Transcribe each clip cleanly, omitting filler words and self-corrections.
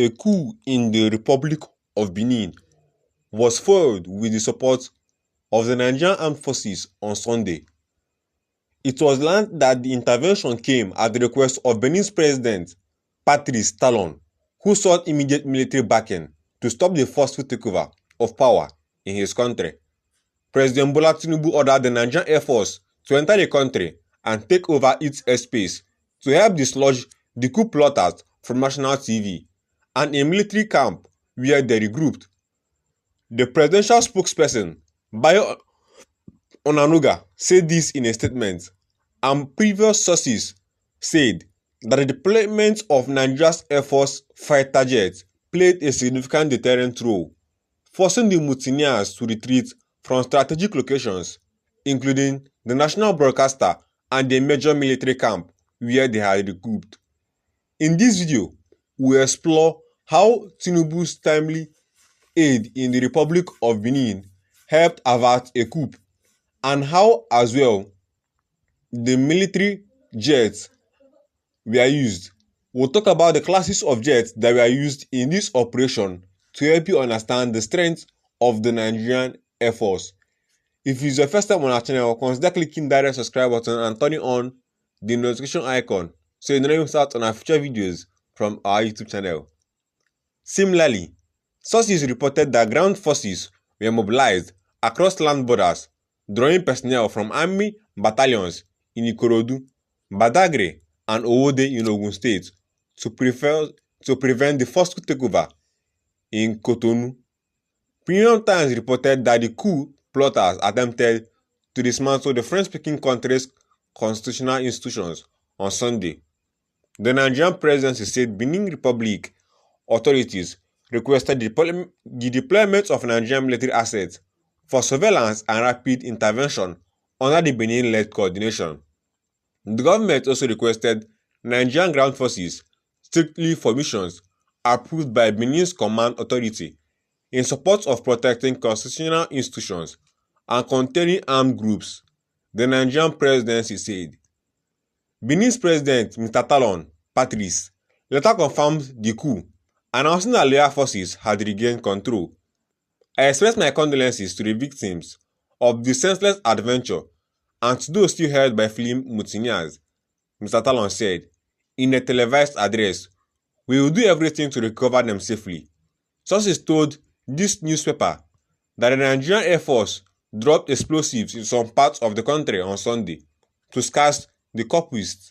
a coup in the Republic of Benin was foiled with the support of the Nigerian Armed Forces on Sunday. It was learned that the intervention came at the request of Benin's president, Patrice, who sought immediate military backing to stop the forceful takeover of power in his country. President Bola Tinubu ordered the Nigerian Air Force to enter the country and take over its airspace to help dislodge the coup plotters from national TV and a military camp where they regrouped. The presidential spokesperson, Bayo Onanuga, said this in a statement, and previous sources said that the deployment of Nigeria's Air Force fighter jets played a significant deterrent role, forcing the mutineers to retreat from strategic locations, including the national broadcaster and the major military camp where they had regrouped. In this video, we explore how Tinubu's timely aid in the Republic of Benin helped avert a coup, and how as well the military jets were used. We'll talk about the classes of jets that were used in this operation to help you understand the strength of the Nigerian Air Force. If it's your first time on our channel, consider clicking that red subscribe button and turning on the notification icon so you don't miss out on our future videos from our YouTube channel. Similarly, sources reported that ground forces were mobilized across land borders, drawing personnel from army battalions in Ikorodu, Badagry, and Owode in Ogun State to prevent the forceful takeover in Cotonou. Premium Times reported that the coup plotters attempted to dismantle the French-speaking country's constitutional institutions on Sunday. The Nigerian presidency said Benin Republic authorities requested the deployment of Nigerian military assets for surveillance and rapid intervention under the Benin-led coordination. The government also requested Nigerian ground forces strictly for missions approved by Benin's command authority in support of protecting constitutional institutions and containing armed groups, the Nigerian presidency said. Benin's president, Mr. Patrice, later confirmed the coup, announcing that loyal forces had regained control. I express my condolences to the victims of the senseless adventure and to those still held by fleeing mutineers, Mr. Talon said in a televised address. We will do everything to recover them safely. Sources told this newspaper that the Nigerian Air Force dropped explosives in some parts of the country on Sunday to scare the culprits,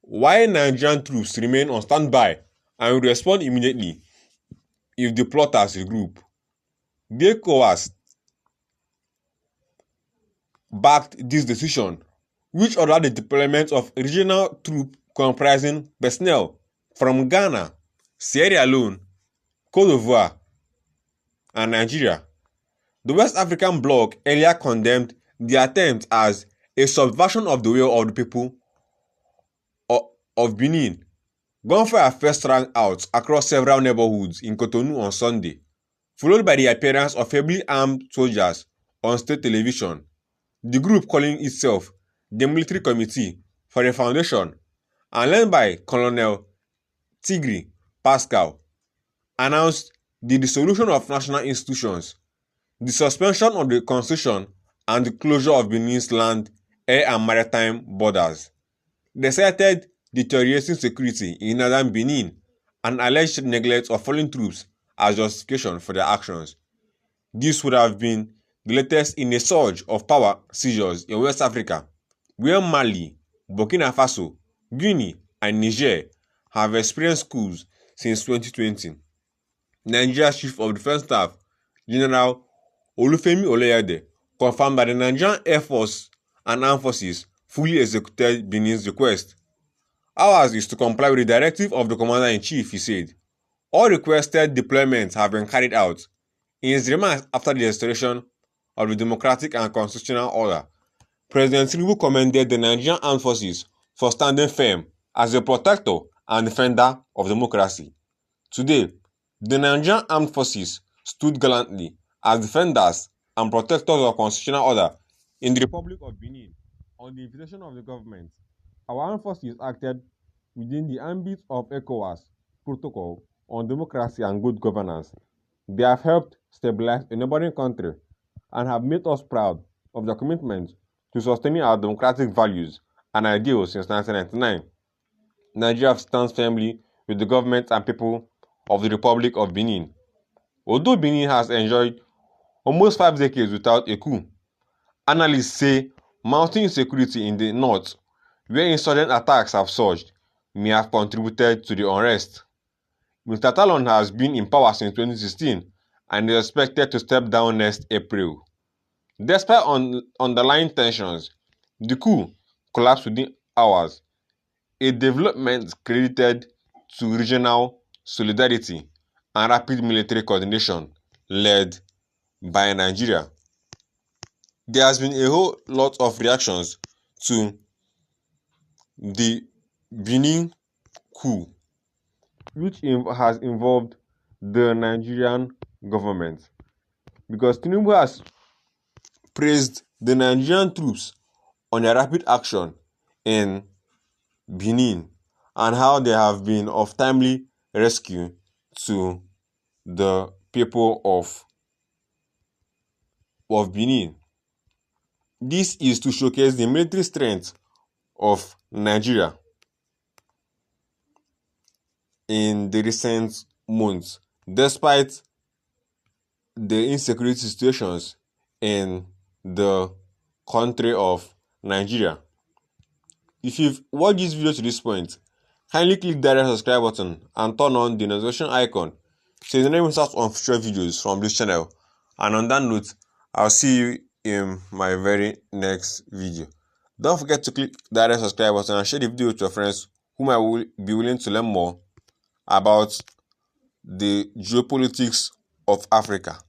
while Nigerian troops remain on standby and will respond immediately if the plotters regroup. The ECOWAS backed this decision, which ordered the deployment of regional troops comprising personnel from Ghana, Sierra Leone, Cote d'Ivoire, and Nigeria. The West African bloc earlier condemned the attempt as a subversion of the will of the people of Benin. Gunfire first rang out across several neighborhoods in Cotonou on Sunday, followed by the appearance of heavily armed soldiers on state television. The group, calling itself the Military Committee for the Foundation and led by Colonel Tigri Pascal, announced the dissolution of national institutions, the suspension of the constitution, and the closure of Benin's land, air, and maritime borders. They cited deteriorating security in northern Benin and alleged neglect of foreign troops as justification for their actions. This would have been the latest in a surge of power seizures in West Africa, where Mali, Burkina Faso, Guinea, and Niger have experienced coups since 2020. Nigeria's Chief of Defense Staff, General Olufemi Oluyede, confirmed that the Nigerian Air Force and Armed Forces fully executed Benin's request. Ours is to comply with the directive of the Commander-in-Chief, he said. All requested deployments have been carried out. In his remarks after the restoration of the democratic and constitutional order, President Tinubu commended the Nigerian Armed Forces for standing firm as a protector and defender of democracy. Today, the Nigerian Armed Forces stood gallantly as defenders and protectors of constitutional order in the Republic of Benin on the invitation of the government. Our armed forces acted within the ambit of ECOWAS protocol on democracy and good governance. They have helped stabilize a neighboring country and have made us proud of their commitment to sustaining our democratic values and ideals since 1999. Nigeria stands firmly with the government and people of the Republic of Benin. Although Benin has enjoyed almost 5 decades without a coup, analysts say mounting insecurity in the north, where insurgent attacks have surged, may have contributed to the unrest. Mr. Talon has been in power since 2016 and is expected to step down next April. Despite underlying tensions, the coup collapsed within hours, a development credited to regional solidarity and rapid military coordination led by Nigeria. There has been a whole lot of reactions to the Benin coup, which has involved the Nigerian government, because Tinubu has praised the Nigerian troops on their rapid action in Benin and how they have been of timely rescue to the people of Benin. This is to showcase the military strength of Nigeria in the recent months, despite the insecurity situations in the country of Nigeria. If you've watched this video to this point, kindly click the red subscribe button and turn on the notification icon so you never miss out on future videos from this channel. And on that note, I'll see you in my very next video. Don't forget to click the red subscribe button and share the video with your friends who might be willing to learn more about the geopolitics of Africa.